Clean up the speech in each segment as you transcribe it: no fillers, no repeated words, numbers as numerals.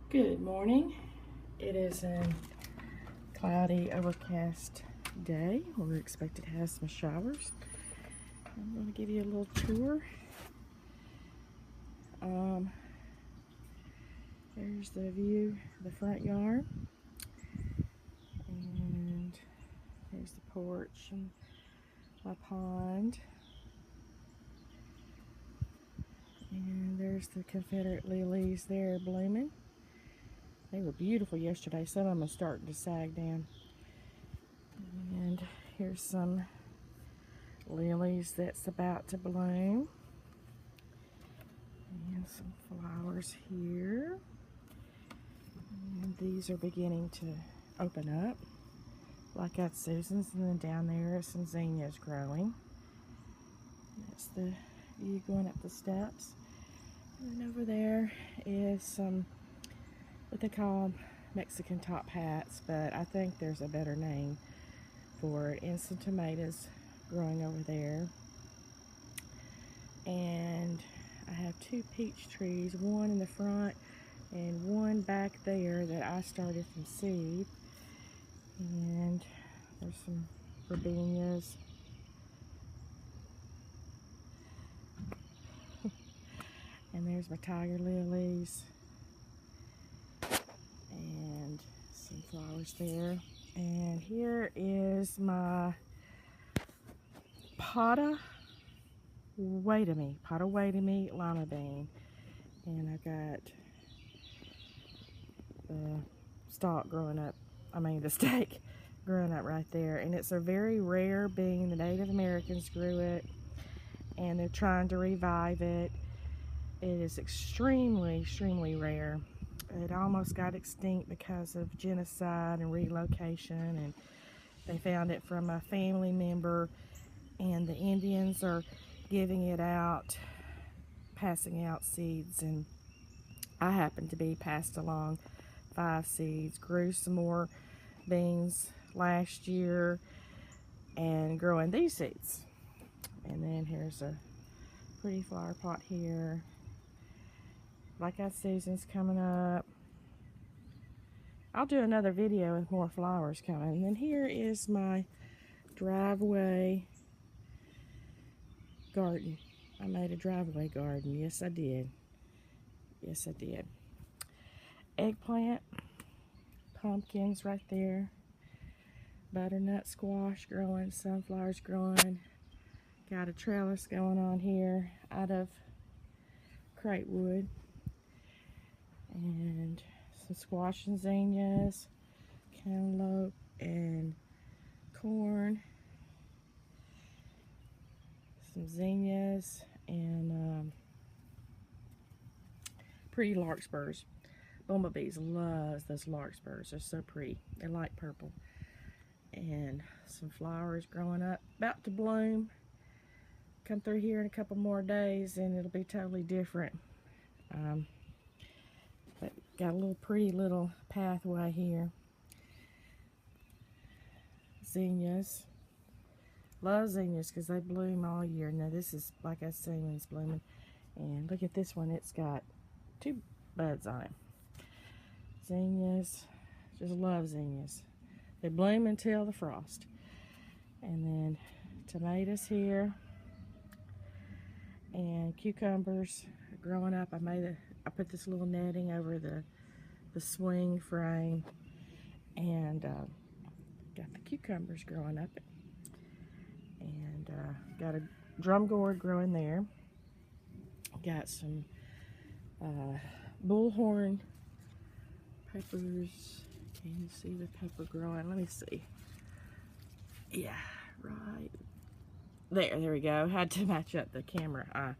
Good morning. It is a cloudy, overcast day. We're expected to have some showers. I'm going to give you a little tour. There's the view of the front yard. And there's the porch and my pond. And there's the Confederate lilies there blooming. They were beautiful yesterday. Some of them are starting to sag down. And here's some lilies that's about to bloom. And some flowers here. And these are beginning to open up. Like that's Susan's, and then down there is some zinnias growing. That's the view going up the steps. And then over there is some what they call Mexican top hats, but I think there's a better name for it. And some tomatoes growing over there. And I have two peach trees, one in the front and one back there that I started from seed. And there's some verbenias. And there's my tiger lilies. And some flowers there. And here is my Potawatomi lima bean. And I got the stalk growing up, the stake growing up right there. And it's a very rare bean. The Native Americans grew it and they're trying to revive it. It is extremely, extremely rare. It almost got extinct because of genocide and relocation, and they found it from a family member, and the Indians are giving it out, passing out seeds, and I happened to be passed along 5 seeds, grew some more beans last year, and growing these seeds. And then here's a pretty flower pot here. Like that season's coming up. I'll do another video with more flowers coming. And then here is my driveway garden. I made a driveway garden. Yes, I did. Yes, I did. Eggplant, pumpkins right there. Butternut squash growing, sunflowers growing. Got a trellis going on here out of crepe wood. And some squash and zinnias, cantaloupe and corn, some zinnias, and pretty larkspurs. Bumblebees love those larkspurs. They're so pretty. They're light purple. And some flowers growing up, about to bloom. Come through here in a couple more days and it'll be totally different. But got a little pretty little pathway here. Zinnias. Love zinnias because they bloom all year. Now this is, like I say, when it's blooming. And look at this one. It's got 2 buds on it. Zinnias. Just love zinnias. They bloom until the frost. And then tomatoes here. And cucumbers growing up. I put this little netting over the swing frame, and got the cucumbers growing up, and got a drum gourd growing there. Got some bullhorn peppers. Can you see the pepper growing? Let me see. Yeah, right there we go. Had to match up the camera.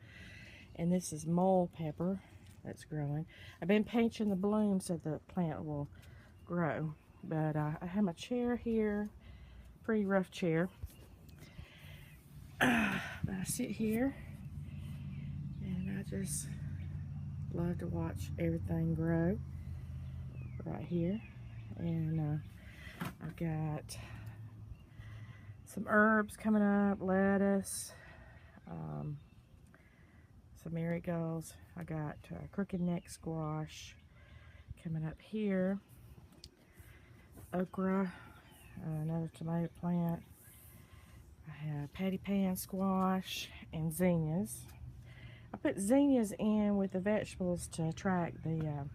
And this is mole pepper that's growing. I've been pinching the bloom so the plant will grow. But I have my chair here, pretty rough chair. But I sit here and I just love to watch everything grow right here. And I've got some herbs coming up, lettuce, some marigolds. I got crooked neck squash, coming up here. Okra, another tomato plant. I have patty pan squash and zinnias. I put zinnias in with the vegetables to attract the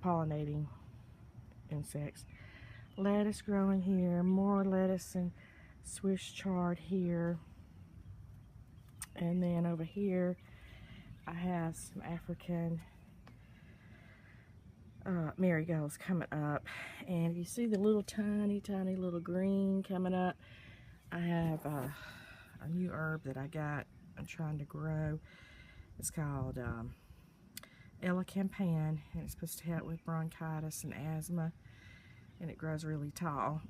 pollinating insects. Lettuce growing here, more lettuce and Swiss chard here. And then over here I have some African marigolds coming up. And if you see the little tiny little green coming up, I have a new herb that I'm trying to grow. It's called Elecampane, and it's supposed to help with bronchitis and asthma, and it grows really tall.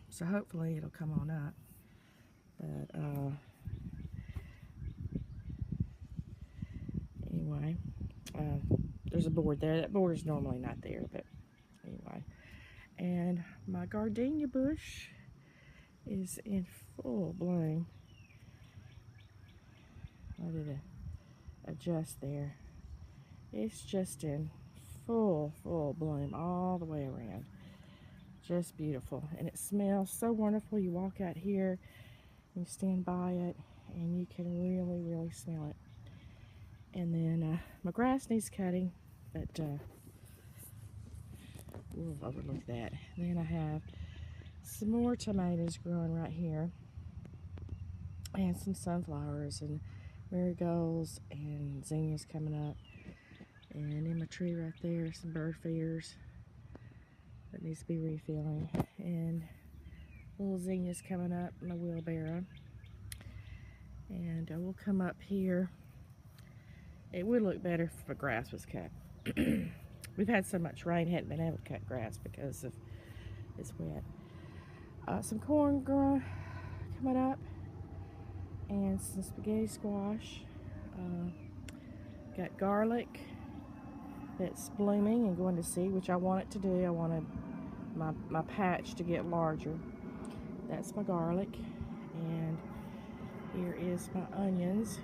So hopefully it'll come on up. But anyway, there's a board there. That board is normally not there, but anyway. And my gardenia bush is in full bloom. I did adjust there. It's just in full bloom all the way around. Just beautiful, and it smells so wonderful. You walk out here, you stand by it, and you can really smell it. And then my grass needs cutting, but we'll overlook that. And then I have some more tomatoes growing right here, and some sunflowers and marigolds and zinnias coming up. And in my tree right there, some bird feeders that needs to be refilling, and little zinnias coming up in the wheelbarrow. And we'll come up here. It would look better if the grass was cut. We've had so much rain, hadn't been able to cut grass because of it's wet. Some corn coming up, and some spaghetti squash. Got garlic that's blooming and going to seed, which I want it to do. I wanted my patch to get larger. That's my garlic, and here is my onions.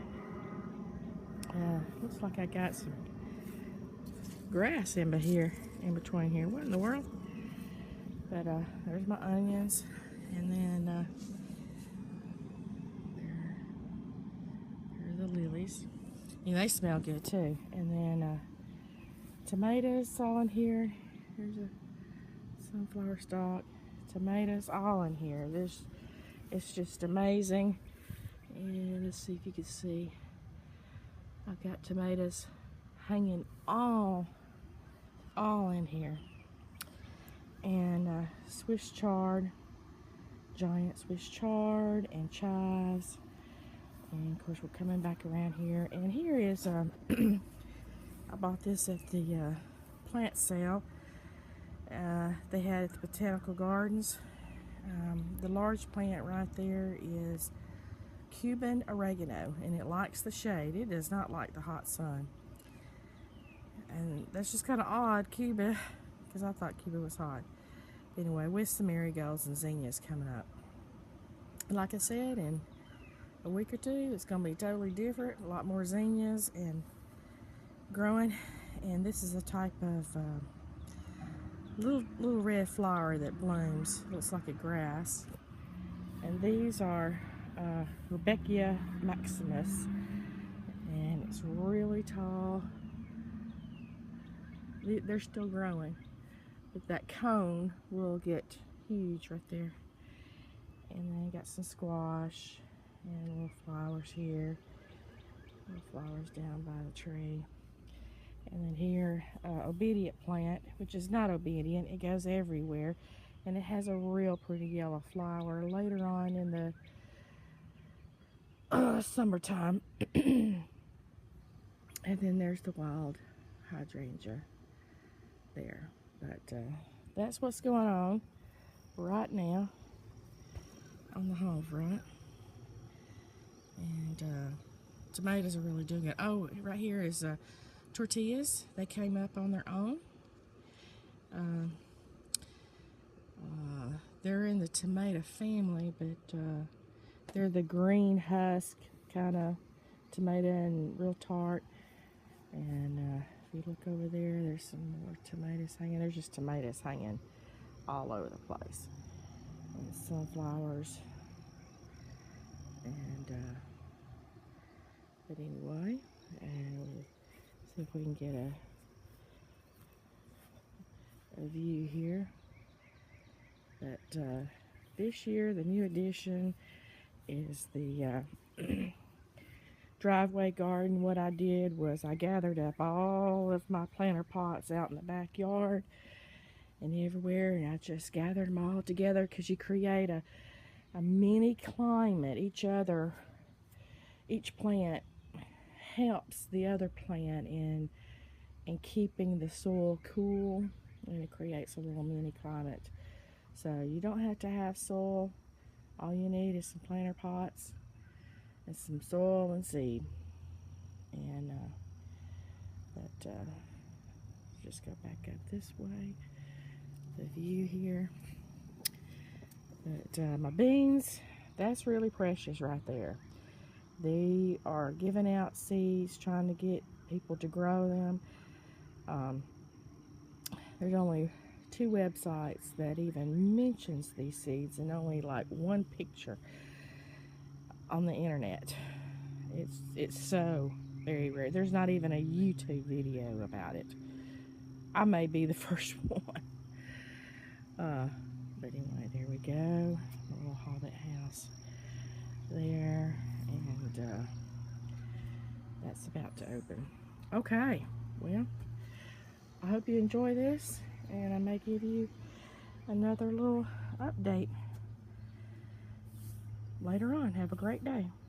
Looks like I got some grass in between here. What in the world? But there's my onions, and then there are the lilies. And they smell good too. And then tomatoes all in here. There's a sunflower stalk. Tomatoes all in here. It's just amazing. And let's see if you can see. I've got tomatoes hanging all in here. And Swiss chard, giant Swiss chard, and chives. And of course we're coming back around here. And here is, I bought this at the plant sale. They had at the Botanical Gardens. The large plant right there is Cuban oregano, and it likes the shade. It does not like the hot sun. And that's just kind of odd, Cuba, because I thought Cuba was hot. Anyway, with some marigolds and zinnias coming up. Like I said, in a week or two, it's going to be totally different. A lot more zinnias and growing. And this is a type of little red flower that blooms. Looks like a grass. And these are Rudbeckia maximus, and it's really tall. They're still growing, but that cone will get huge right there. And then got some squash and little flowers here, little flowers down by the tree. And then here, obedient plant, which is not obedient, it goes everywhere, and it has a real pretty yellow flower later on in the summertime. And then there's the wild hydrangea there. But that's what's going on right now on the home front. And tomatoes are really doing it. Oh, right here is tortillas. They came up on their own. They're in the tomato family, but they're the green husk kind of tomato and real tart. And If you look over there, there's some more tomatoes hanging. There's just tomatoes hanging all over the place. And sunflowers. And, but anyway, and we'll see if we can get a view here. But this year, the new addition is the driveway garden. What I did was I gathered up all of my planter pots out in the backyard and everywhere, and I just gathered them all together because you create a mini climate. Each plant helps the other plant in keeping the soil cool, and it creates a little mini climate. So you don't have to have soil. All you need is some planter pots and some soil and seed. And just go back up this way, the view here. But my beans, that's really precious right there. They are giving out seeds, trying to get people to grow them. There's only 2 websites that even mentions these seeds, and only like 1 picture on the internet. It's so very rare. There's not even a YouTube video about it. I may be the first one. But anyway, there we go. A little hobbit house there, and that's about to open. Okay, well, I hope you enjoy this, and I may give you another little update later on. Have a great day.